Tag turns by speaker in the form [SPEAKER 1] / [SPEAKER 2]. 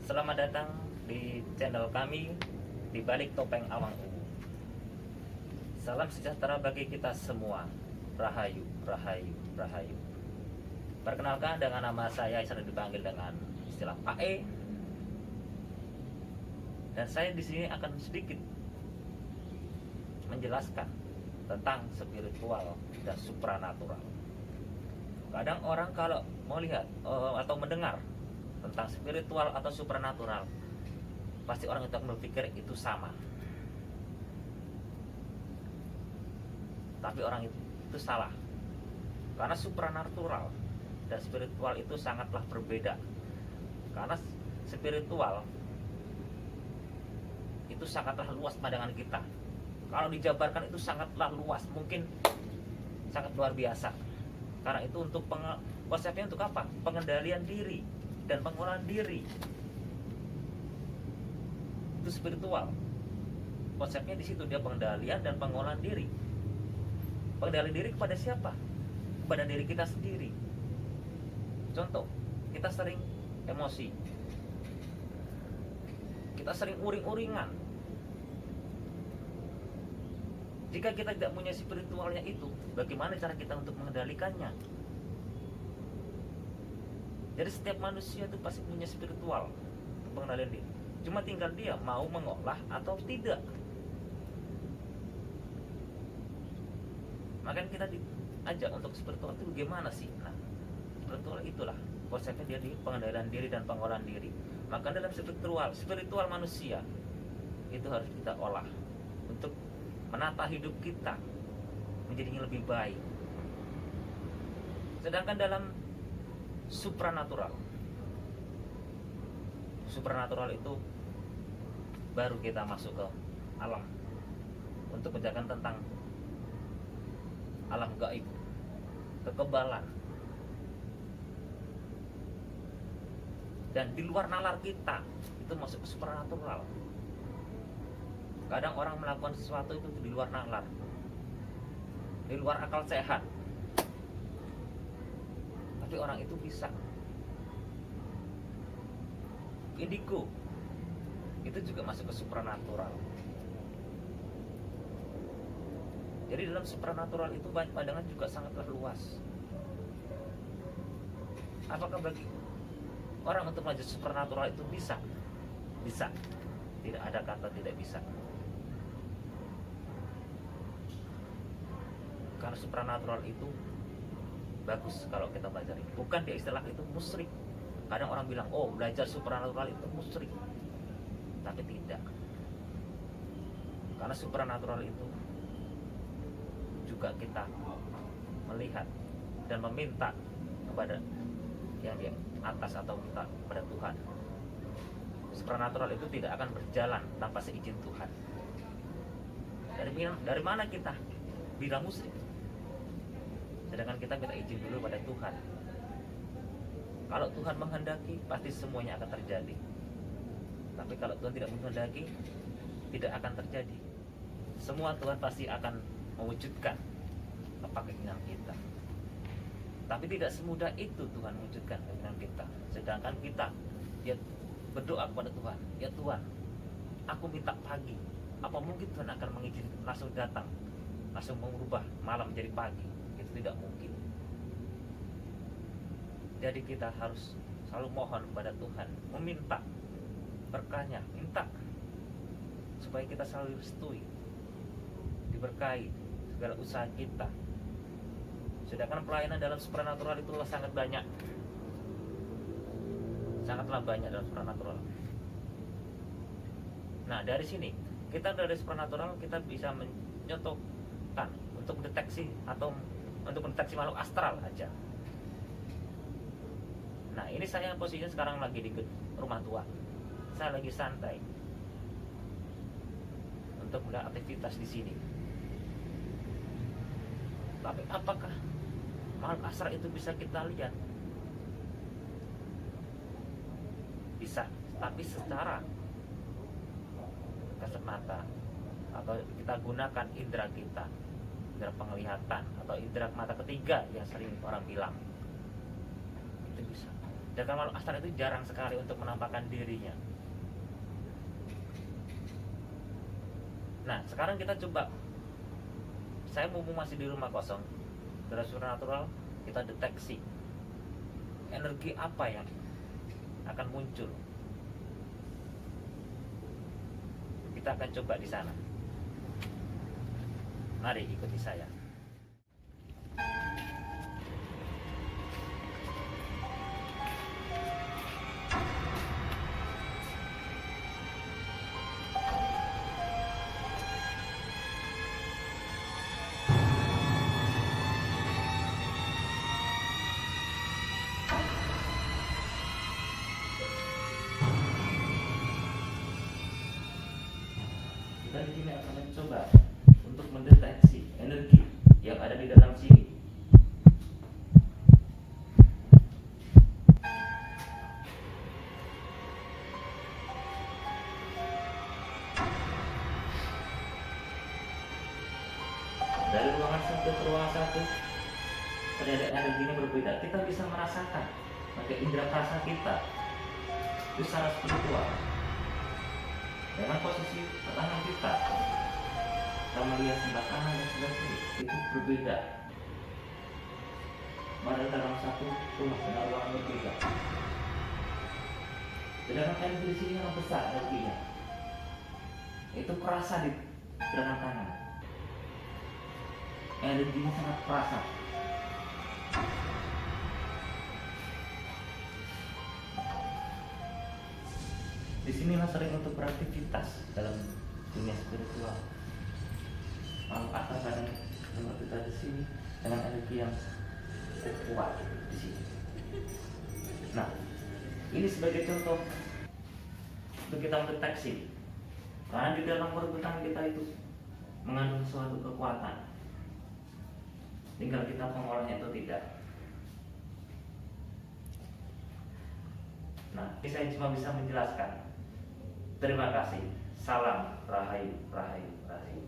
[SPEAKER 1] Selamat datang di channel kami di balik topeng Awang Uwu. Salam sejahtera bagi kita semua. Rahayu, rahayu, rahayu. Perkenalkan, dengan nama saya sering dipanggil dengan istilah Pak E. Dan saya di sini akan sedikit menjelaskan tentang spiritual dan supranatural. Kadang orang kalau melihat atau mendengar tentang spiritual atau supranatural, pasti orang itu akan berpikir itu sama. Tapi orang itu salah. Karena supranatural dan spiritual itu sangatlah berbeda. Karena spiritual itu sangatlah luas pandangan kita. Kalau dijabarkan itu sangatlah luas, mungkin sangat luar biasa. Karena itu untuk konsepnya untuk apa? Pengendalian diri dan pengolahan diri. Itu spiritual. Konsepnya di situ, dia pengendalian dan pengolahan diri. Pengendalian diri kepada siapa? Kepada diri kita sendiri. Contoh, kita sering emosi. Kita sering uring-uringan. Jika kita tidak punya spiritualnya itu, bagaimana cara kita untuk mengendalikannya? Jadi setiap manusia itu pasti punya spiritual untuk pengendalian diri. Cuma tinggal dia mau mengolah atau tidak. Makanya kita diajak untuk spiritual itu bagaimana sih? Nah, spiritual itulah konsepnya, dia di pengendalian diri dan pengolahan diri. Maka dalam spiritual manusia itu harus kita olah untuk menata hidup kita menjadinya lebih baik. Sedangkan dalam supranatural itu baru kita masuk ke alam untuk menjaga tentang alam gaib, kekebalan, dan di luar nalar kita itu masuk ke supranatural. Kadang orang melakukan sesuatu itu di luar nalar, di luar akal sehat, tapi orang itu bisa. Indigo itu juga masuk ke supranatural. Jadi dalam supranatural itu banyak pandangan juga sangatlah luas. Apakah bagi orang untuk belajar supranatural itu bisa? Bisa. Tidak ada kata tidak bisa. Karena supranatural itu bagus kalau kita pelajari. Bukan di istilah itu musyrik. Kadang orang bilang, oh belajar supranatural itu musyrik. Tapi tidak. Karena supranatural itu juga kita melihat dan meminta kepada yang di atas atau kita kepada Tuhan. Supranatural itu tidak akan berjalan tanpa seizin Tuhan. Dari mana kita bilang musyrik? Sedangkan kita minta izin dulu pada Tuhan. Kalau Tuhan menghendaki, pasti semuanya akan terjadi. Tapi kalau Tuhan tidak menghendaki, tidak akan terjadi. Semua Tuhan pasti akan mewujudkan apa keinginan kita. Tapi tidak semudah itu Tuhan mewujudkan keinginan kita. Sedangkan kita berdoa kepada Tuhan, ya Tuhan, aku minta pagi. Apa mungkin Tuhan akan mengizinkan langsung datang, langsung mengubah malam menjadi pagi? Itu tidak mungkin. Jadi kita harus selalu mohon kepada Tuhan, meminta berkahnya, minta supaya kita selalu direstui, diberkahi segala usaha kita. Sedangkan pelayanan dalam supranatural itu sangat banyak, sangatlah banyak dalam supranatural. Nah, dari sini kita dari supranatural kita bisa menyontohkan untuk mendeteksi atau untuk mendeteksi makhluk astral aja. Nah, ini saya posisinya sekarang lagi di rumah tua. Saya lagi santai untuk melihat aktivitas di sini. Tapi apakah makhluk astral itu bisa kita lihat? Bisa, tapi secara kasat mata atau kita gunakan indera kita, indera penglihatan atau indera mata ketiga yang sering orang bilang, itu bisa. Sedangkan makhluk astral itu jarang sekali untuk menampakkan dirinya. Nah, sekarang kita coba, saya mumpung masih di rumah kosong, secara supernatural kita deteksi energi apa yang akan muncul. Kita akan coba di sana. Mari ikuti saya. Kita di sini akan mencoba untuk mendeteksi energi yang ada di dalam sini. Dari ruangan satu ke ruangan satu, ternyata energinya berbeda. Kita bisa merasakan pakai indera perasa kita. Itu secara spiritual. Dengan posisi tangan kita melihat sebelah kanan dan sebelah kiri itu berbeda. Padahal dalam satu rumah dengan ruangan berbeda. Sedangkan energi di sini yang besar energinya, itu kerasa di gerakan tangan. Energinya sangat kerasa. Disinilah sering untuk beraktivitas dalam dunia spiritual. Makhluk astral kadang seperti kita di sini dengan energi yang kuat di sini. Nah, ini sebagai contoh untuk kita mendeteksi, karena di dalam perbuatan kita itu mengandung suatu kekuatan. Tinggal kita mengolahnya atau tidak. Nah, ini saya cuma bisa menjelaskan. Terima kasih. Salam Rahayu, Rahayu, Rahayu.